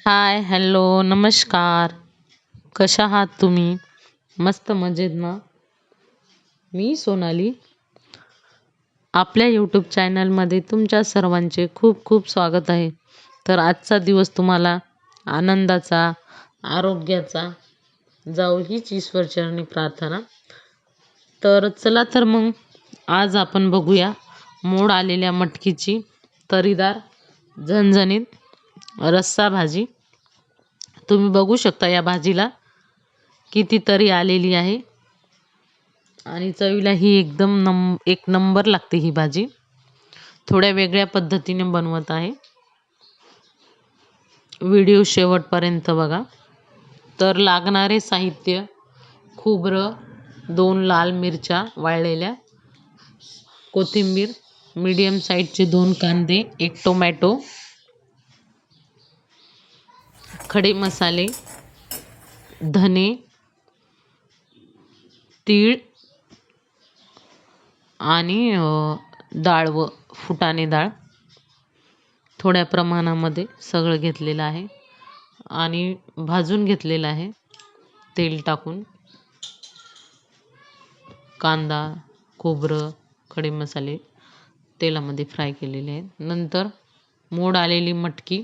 हाय, hello, नमस्कार. कशा आहात तुम्ही? मस्त मजेत ना? मी सोनाली. आपल्या यूट्यूब चॅनलमध्ये तुमच्या सर्वांचे खूप खूप स्वागत आहे. तर आजचा दिवस तुम्हाला आनंदाचा, आरोग्याचा जावो हीच ईश्वरचरणी प्रार्थना. तर चला तर मग आज आपण बघूया मोड आलेल्या मटकीची तरीदार झणझणीत रस्सा भाजी. तुम्ही बघू शकता या भाजीला किती तरी आलेली आहे आणि चवीला ही एकदम एक नंबर लागते ही भाजी. थोड्या वेगळ्या पद्धतीने बनवत आहे. व्हिडिओ शेवटपर्यंत बघा. तर लागणारे साहित्य: खोबरं, 2 लाल मिरच्या वाळलेल्या, कोथिंबीर, मीडियम साईजचे 2 कांदे, 1 टोमॅटो, खडे मसाले, धने, तीळ आणि डाळ व फुटाणे डाळ थोड्या प्रमाणामध्ये सगळं घेतलेलं आहे आणि भाजून घेतलेलं आहे तेल टाकून. कांदा, खोबरं, खडे मसाले तेलामध्ये फ्राय केलेले आहेत. नंतर मोड आलेली मटकी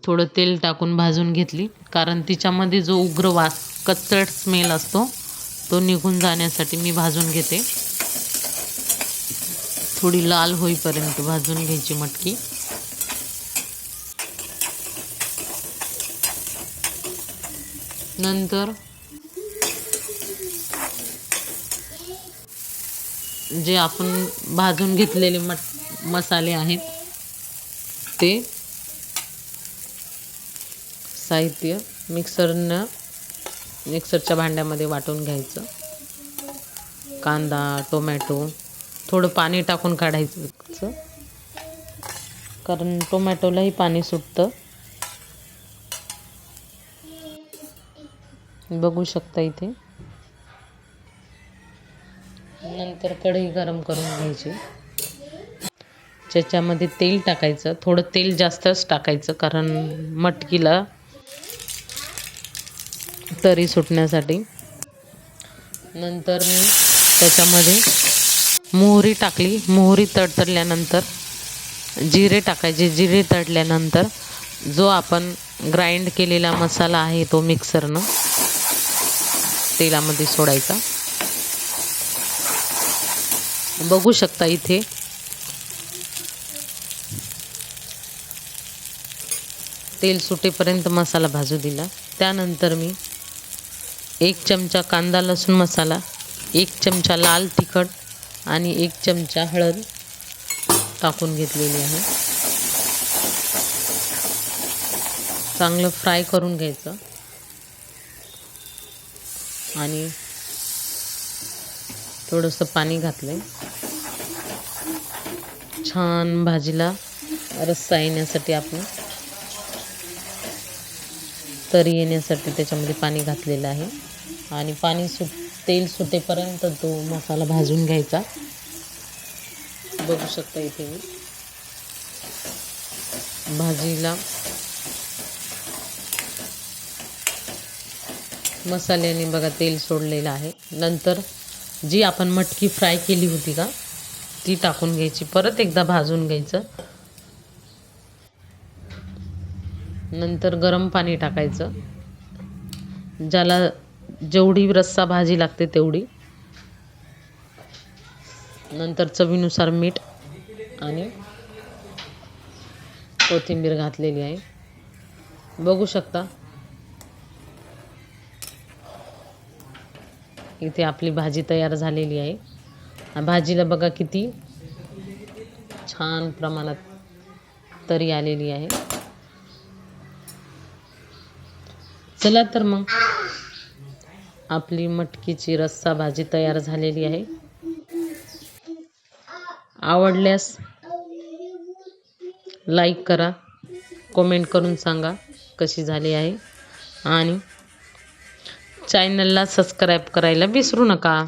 थोडं तेल टाकून भाजून घेतली, कारण तिच्यामध्ये जो उग्र वास, कचरट स्मेल असतो तो निघून जाण्यासाठी मी भाजून घेते. थोडी लाल होईपर्यंत भाजून घ्यायची मटकी. नंतर जे आपण भाजून घेतलेले मसाले आहेत ते साहित्य मिक्सरच्या भांड्यामध्ये वाटून घ्यायचं. कांदा, टोमॅटो थोडं पाणी टाकून काढायचं, कारण टोमॅटोलाही पाणी सुटतं. बघू शकता इथे. नंतर कढई गरम करून घ्यायची, त्याच्यामध्ये तेल टाकायचं. थोडं तेल जास्तच टाकायचं, कारण मटकीला तरी सुटण्यासाठी. नंतर मी त्याच्यामध्ये मोहरी टाकली. मोहरी तडतडल्यानंतर जिरे टाकायचे. जिरे तडल्यानंतर जो आपण ग्राइंड केलेला मसाला आहे तो मिक्सरनं तेलामध्ये सोडायचा. बघू शकता इथे तेल सुटेपर्यंत मसाला भाजू दिला. त्यानंतर मी 1 चमचा कांदा लसूण मसाला, 1 चमचा लाल तिखट आणि 1 चमचा हळद टाकून घेतलेली आहे. चांगलं फ्राय करून घ्यायचं आणि थोडंसं पाणी घातलंय. छान भाजीला रस्सा येण्यासाठी, आपण तरी येण्यासाठी त्याच्यामध्ये पाणी घातलेलं आहे आणि तेल सुटेपर्यंत तो मसाला भाजून घ्यायचा. बघू शकता इथे मी भाजीला मसाल्याने बघा तेल सोडलेलं आहे. नंतर जी आपण मटकी फ्राय केली होती का ती टाकून घ्यायची. परत एकदा भाजून घ्यायचं. नंतर गरम पाणी टाकायचं, ज्याला जेवढी रस्सा भाजी लागते तेवढी. नंतर चवीनुसार मीठ आणि कोथिंबीर घातलेली आहे. बघू शकता इथे आपली भाजी तयार झालेली आहे. भाजीला बघा किती छान प्रमाणात तरी आलेली आहे. चला तर मग आपली मटकीची रस्सा भाजी तयार झालेली आहे. आवडल्यास लाईक करा, कमेंट करून सांगा कशी झाली आहे आणि चॅनलला सबस्क्राईब करायला विसरू नका.